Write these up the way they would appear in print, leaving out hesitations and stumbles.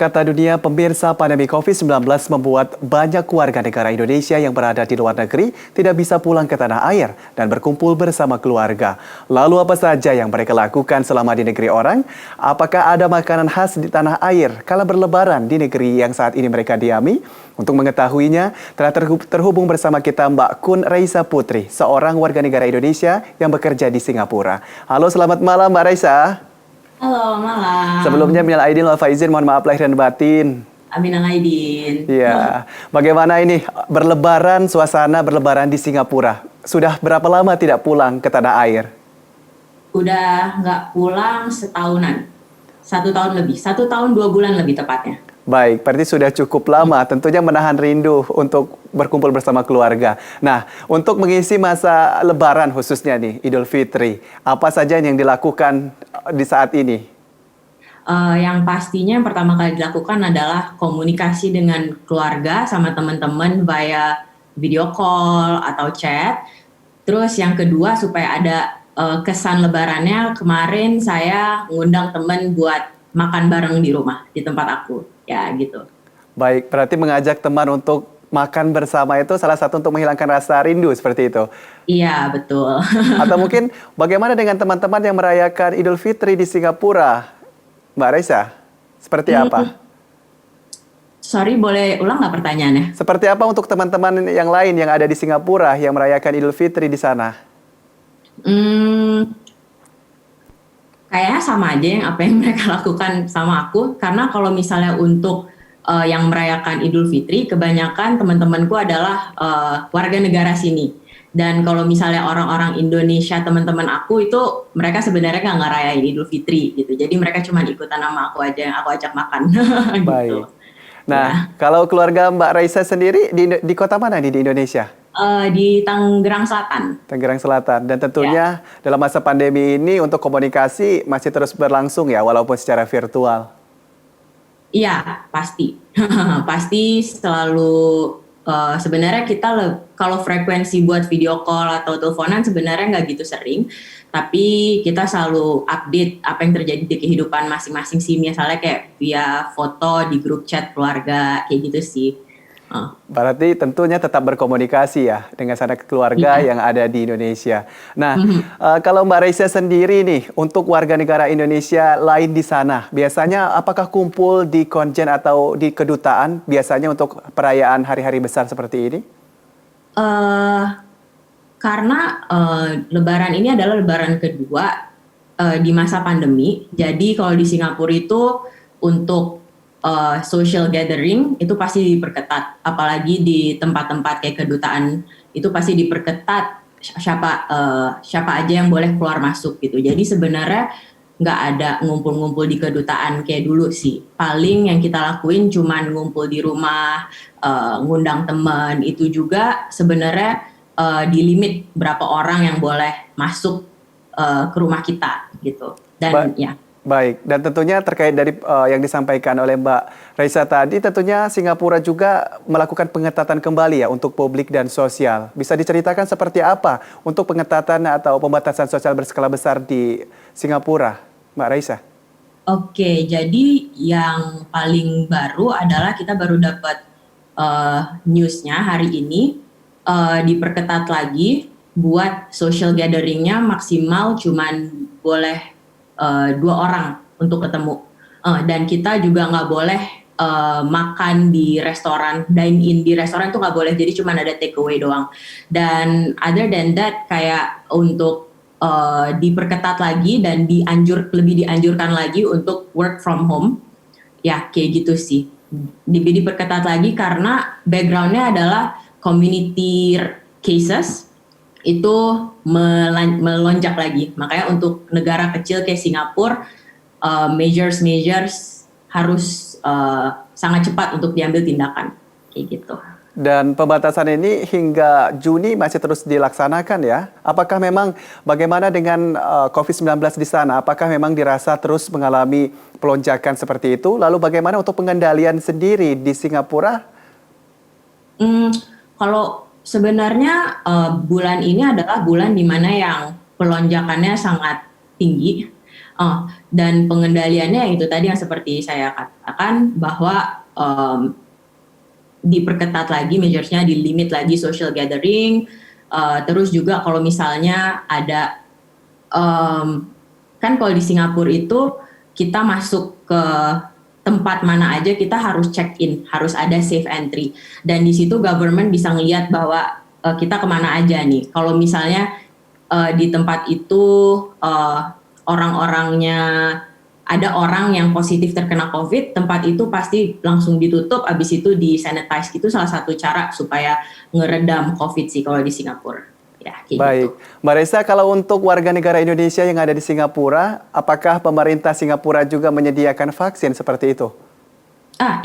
Kata dunia pemirsa, pandemi COVID-19 membuat banyak warga negara Indonesia yang berada di luar negeri tidak bisa pulang ke tanah air dan berkumpul bersama keluarga. Lalu apa saja yang mereka lakukan selama di negeri orang? Apakah ada makanan khas di tanah air kala berlebaran di negeri yang saat ini mereka diami? Untuk mengetahuinya, telah terhubung bersama kita Mbak Kun Raisa Putri, seorang warga negara Indonesia yang bekerja di Singapura. Halo, selamat malam Mbak Raisa. Halo, Sebelumnya malam. minal aidin wal faizin, mohon maaf lahir dan batin. Aminal Aidin. Iya, bagaimana ini berlebaran, suasana berlebaran di Singapura? Sudah berapa lama tidak pulang ke tanah air? Udah nggak pulang setahunan. 1 tahun lebih. 1 tahun 2 bulan lebih tepatnya. Baik, berarti sudah cukup lama, tentunya menahan rindu untuk berkumpul bersama keluarga. Nah, untuk mengisi masa lebaran khususnya nih, Idul Fitri, apa saja yang dilakukan di saat ini? Yang pastinya yang pertama kali dilakukan adalah komunikasi dengan keluarga sama teman-teman via video call atau chat. Terus yang kedua supaya ada kesan lebarannya, kemarin saya ngundang teman buat makan bareng di rumah, di tempat aku. Ya gitu. Baik, berarti mengajak teman untuk makan bersama itu salah satu untuk menghilangkan rasa rindu seperti itu. Iya, betul. Atau mungkin bagaimana dengan teman-teman yang merayakan Idul Fitri di Singapura, Mbak Raisa? Seperti apa? Sorry, boleh ulang nggak pertanyaannya? Seperti apa untuk teman-teman yang lain yang ada di Singapura yang merayakan Idul Fitri di sana? Hmm, Kayaknya sama aja yang apa yang mereka lakukan sama aku. Karena kalau misalnya untuk yang merayakan Idul Fitri, kebanyakan teman-temanku adalah warga negara sini. Dan kalau misalnya orang-orang Indonesia, teman-teman aku itu mereka sebenarnya nggak ngerayain Idul Fitri gitu. Jadi mereka cuma ikutan sama aku aja yang aku ajak makan gitu. Baik. Nah, Ya. kalau keluarga Mbak Raisa sendiri di kota mana nih di Indonesia? Di Tangerang Selatan. Tangerang Selatan. Dan Ya. tentunya dalam masa pandemi ini untuk komunikasi masih terus berlangsung ya, walaupun secara virtual. Iya, pasti. Pasti selalu sebenarnya kita kalau frekuensi buat video call atau teleponan sebenarnya nggak gitu sering, tapi kita selalu update apa yang terjadi di kehidupan masing-masing sih, misalnya kayak via foto di grup chat keluarga kayak gitu sih. Uh, Berarti tentunya tetap berkomunikasi ya dengan sanak keluarga iya. yang ada di Indonesia. Nah, Mhm. kalau Mbak Raisa sendiri nih, untuk warga negara Indonesia lain di sana, biasanya apakah kumpul di konjen atau di kedutaan biasanya untuk perayaan hari-hari besar seperti ini? Eh, karena Lebaran ini adalah Lebaran kedua di masa pandemi. Jadi kalau di Singapura itu untuk social gathering itu pasti diperketat, apalagi di tempat-tempat kayak kedutaan itu pasti diperketat siapa aja yang boleh keluar masuk gitu. Jadi sebenarnya nggak ada ngumpul-ngumpul di kedutaan kayak dulu sih. Paling yang kita lakuin cuman ngumpul di rumah, ngundang teman. Itu juga sebenarnya di limit berapa orang yang boleh masuk ke rumah kita gitu. Ba- Dan ya. Baik, dan tentunya terkait dari yang disampaikan oleh Mbak Raisa tadi, tentunya Singapura juga melakukan pengetatan kembali ya untuk publik dan sosial. Bisa diceritakan seperti apa untuk pengetatan atau pembatasan sosial berskala besar di Singapura, Mbak Raisa? Oke, jadi yang paling baru adalah kita baru dapat newsnya hari ini, diperketat lagi buat social gatheringnya maksimal cuman boleh 2 orang untuk ketemu. Dan kita juga nggak boleh makan di restoran, dine in di restoran itu nggak boleh, jadi cuma ada take away doang. Dan other than that, kayak untuk diperketat lagi dan lebih dianjurkan lagi untuk work from home, ya kayak gitu sih. Diperketat lagi karena backgroundnya adalah community cases itu melonjak lagi. Makanya untuk negara kecil kayak Singapura, measures harus sangat cepat untuk diambil tindakan kayak gitu. Dan pembatasan ini hingga Juni masih terus dilaksanakan ya. Apakah memang bagaimana dengan COVID-19 di sana? Apakah memang dirasa terus mengalami pelonjakan seperti itu? Lalu bagaimana untuk pengendalian sendiri di Singapura? Hmm, Kalau sebenarnya bulan ini adalah bulan di mana yang pelonjakannya sangat tinggi. Dan pengendaliannya itu tadi yang seperti saya katakan bahwa diperketat lagi measures-nya, di limit lagi social gathering, terus juga kalau misalnya ada kan kalau di Singapura itu kita masuk ke tempat mana aja kita harus check in, harus ada safe entry, dan di situ government bisa ngelihat bahwa kita kemana aja nih. Kalau misalnya di tempat itu orang-orangnya ada orang yang positif terkena COVID, tempat itu pasti langsung ditutup, abis itu di sanitize. Itu salah satu cara supaya ngeredam COVID sih kalau di Singapura. Ya, kayak Baik, gitu. Mbak Reza, kalau untuk warga negara Indonesia yang ada di Singapura, apakah pemerintah Singapura juga menyediakan vaksin seperti itu?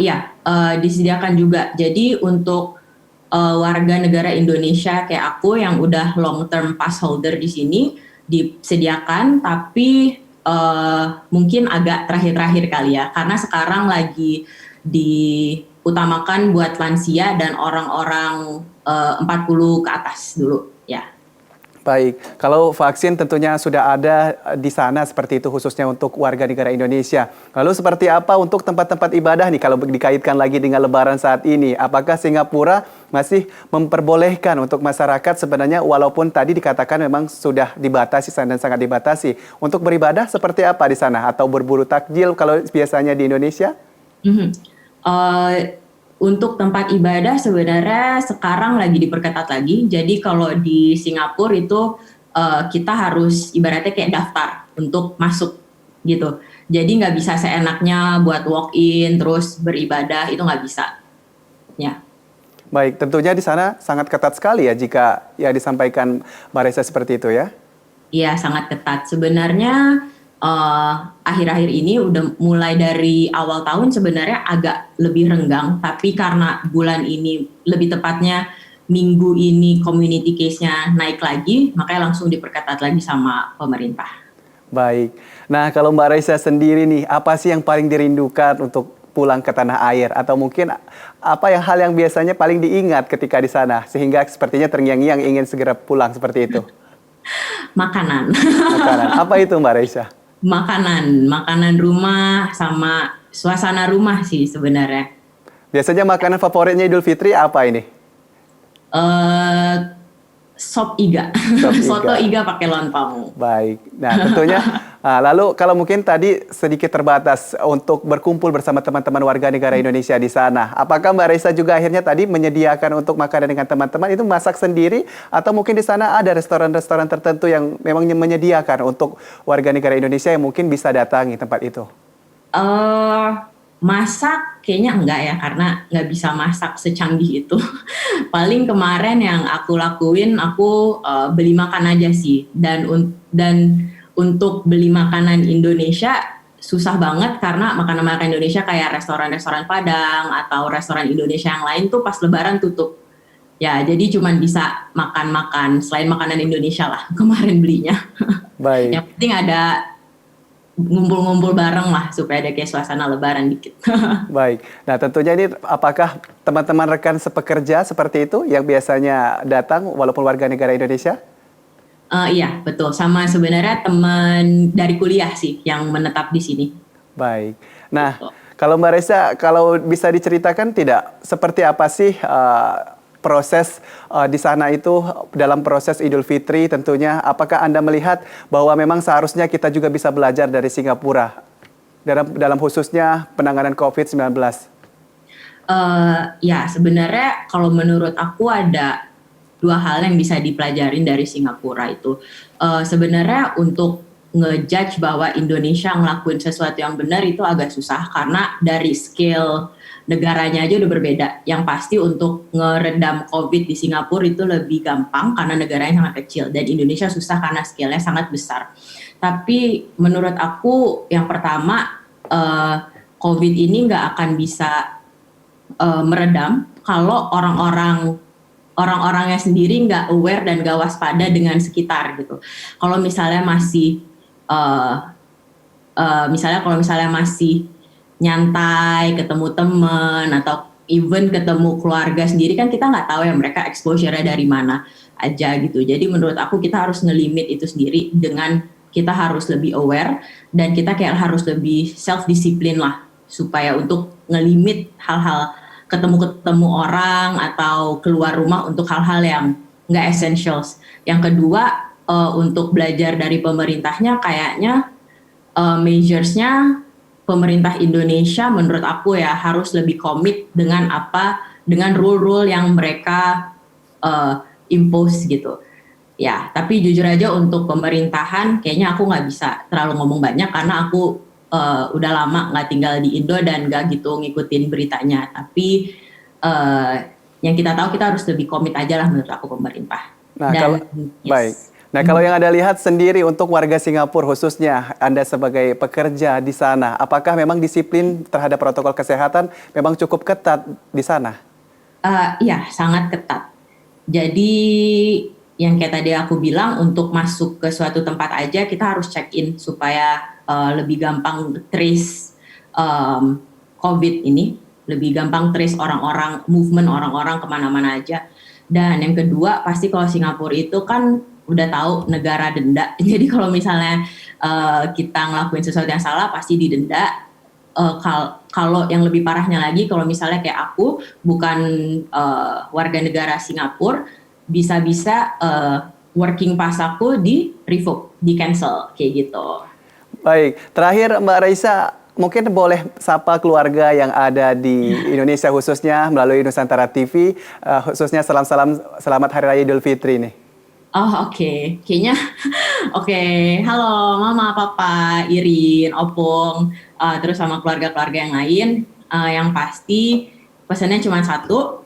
Iya, disediakan juga. Jadi untuk warga negara Indonesia kayak aku yang udah long term pass holder di sini disediakan, tapi mungkin agak terakhir-terakhir kali ya, karena sekarang lagi diutamakan buat lansia dan orang-orang 40 ke atas dulu ya. Baik, kalau vaksin tentunya sudah ada di sana seperti itu khususnya untuk warga negara Indonesia. Lalu seperti apa untuk tempat-tempat ibadah nih kalau dikaitkan lagi dengan Lebaran saat ini? Apakah Singapura masih memperbolehkan untuk masyarakat sebenarnya walaupun tadi dikatakan memang sudah dibatasi dan sangat dibatasi. Untuk beribadah seperti apa di sana? Atau berburu takjil kalau biasanya di Indonesia? Untuk tempat ibadah sebenarnya sekarang lagi diperketat lagi. Jadi kalau di Singapura itu kita harus ibaratnya kayak daftar untuk masuk gitu. Jadi nggak bisa seenaknya buat walk in terus beribadah, itu nggak bisa. Ya. Baik, tentunya di sana sangat ketat sekali ya jika ya disampaikan Mbak Reza seperti itu ya. Iya, sangat ketat. Sebenarnya akhir-akhir ini udah mulai dari awal tahun sebenarnya agak lebih renggang, tapi karena bulan ini, lebih tepatnya minggu ini community case-nya naik lagi, makanya langsung diperketat lagi sama pemerintah. Baik. Nah, kalau Mbak Reza sendiri nih, apa sih yang paling dirindukan untuk pulang ke tanah air? Atau mungkin apa yang hal yang biasanya paling diingat ketika di sana sehingga sepertinya terngiang-ngiang ingin segera pulang seperti itu? Makanan. Makanan. Apa itu Mbak Reza? Makanan rumah sama suasana rumah sih sebenarnya. Biasanya makanan favoritnya Idul Fitri apa ini? eh Sop iga, Sop soto iga. iga pakai lontong. Baik. Nah, tentunya lalu kalau mungkin tadi sedikit terbatas untuk berkumpul bersama teman-teman warga negara Indonesia di sana. Apakah Mbak Reza juga akhirnya tadi menyediakan untuk makanan dengan teman-teman itu masak sendiri atau mungkin di sana ada restoran-restoran tertentu yang memang menyediakan untuk warga negara Indonesia yang mungkin bisa datangi tempat itu? Masak kayaknya enggak ya, karena nggak bisa masak secanggih itu. Paling kemarin yang aku lakuin, aku beli makan aja sih. Dan untuk beli makanan Indonesia susah banget karena makanan-makanan Indonesia kayak restoran-restoran Padang atau restoran Indonesia yang lain tuh pas Lebaran tutup. Ya, jadi cuman bisa makan-makan selain makanan Indonesia lah kemarin belinya. Baik. Yang penting ada ngumpul-ngumpul bareng lah supaya ada kayak suasana Lebaran dikit. Baik. Nah, tentunya ini apakah teman-teman rekan sepekerja seperti itu yang biasanya datang walaupun warga negara Indonesia? Iya, betul. Sama sebenarnya teman dari kuliah sih yang menetap di sini. Baik. Nah, Gitu. kalau Mbak Reza, kalau bisa diceritakan tidak seperti apa sih proses di sana itu dalam proses Idul Fitri tentunya, apakah Anda melihat bahwa memang seharusnya kita juga bisa belajar dari Singapura dalam khususnya penanganan COVID-19? Ya, sebenarnya kalau menurut aku ada dua hal yang bisa dipelajarin dari Singapura itu. Sebenarnya untuk ngejudge bahwa Indonesia ngelakuin sesuatu yang benar itu agak susah karena dari scale negaranya aja udah berbeda. Yang pasti untuk ngeredam COVID di Singapura itu lebih gampang karena negaranya sangat kecil dan Indonesia susah karena scale-nya sangat besar. Tapi menurut aku yang pertama COVID ini nggak akan bisa meredam kalau orang-orangnya sendiri nggak aware dan nggak waspada dengan sekitar gitu. Kalau misalnya masih nyantai, ketemu teman atau even ketemu keluarga sendiri kan kita nggak tahu ya mereka exposure-nya dari mana aja gitu. Jadi menurut aku kita harus ngelimit itu sendiri dengan kita harus lebih aware dan kita kayak harus lebih self disiplin lah supaya untuk ngelimit hal-hal ketemu orang atau keluar rumah untuk hal-hal yang nggak essentials. Yang kedua, untuk belajar dari pemerintahnya kayaknya measures-nya pemerintah Indonesia menurut aku ya harus lebih komit dengan rule-rule yang mereka impose gitu. Ya, tapi jujur aja untuk pemerintahan kayaknya aku nggak bisa terlalu ngomong banyak karena aku udah lama nggak tinggal di Indo dan nggak gitu ngikutin beritanya. Tapi yang kita tahu kita harus lebih komit aja lah menurut aku pemerintah. Nah, baik. Nah, kalau yang Anda lihat sendiri untuk warga Singapura khususnya Anda sebagai pekerja di sana, apakah memang disiplin terhadap protokol kesehatan memang cukup ketat di sana? Iya, sangat ketat. Jadi yang kayak tadi aku bilang untuk masuk ke suatu tempat aja kita harus check in supaya lebih gampang trace COVID ini, lebih gampang trace orang-orang, movement orang-orang kemana-mana aja. Dan yang kedua pasti kalau Singapura itu kan udah tahu negara denda. Jadi kalau misalnya kita ngelakuin sesuatu yang salah pasti didenda. Kalau yang lebih parahnya lagi, kalau misalnya kayak aku bukan warga negara Singapura, bisa-bisa working pass aku di revoke, di cancel kayak gitu. Baik, terakhir Mbak Raisa, mungkin boleh sapa keluarga yang ada di Indonesia khususnya melalui Nusantara TV, khususnya selamat Hari Raya Idul Fitri nih. Oh oke. Kayaknya oke. Halo Mama, Papa, Irin, Opung, terus sama keluarga-keluarga yang lain. Yang pasti pesannya cuma satu,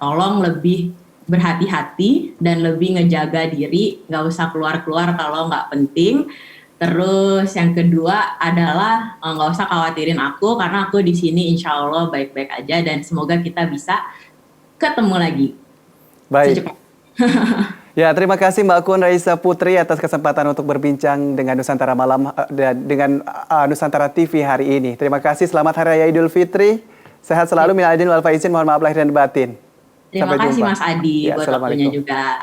tolong lebih berhati-hati dan lebih ngejaga diri, nggak usah keluar-keluar kalau nggak penting. Terus yang kedua adalah nggak usah khawatirin aku karena aku di sini insya Allah baik-baik aja dan semoga kita bisa ketemu lagi. Baik. Ya, terima kasih Mbak Kun Raisa Putri atas kesempatan untuk berbincang dengan Nusantara Malam dan dengan Nusantara TV hari ini. Terima kasih, selamat Hari Raya Idul Fitri. Sehat selalu, minal aidin wal faizin, mohon maaf lahir dan batin. Terima kasih Mas Adi Ya, buat waktunya juga.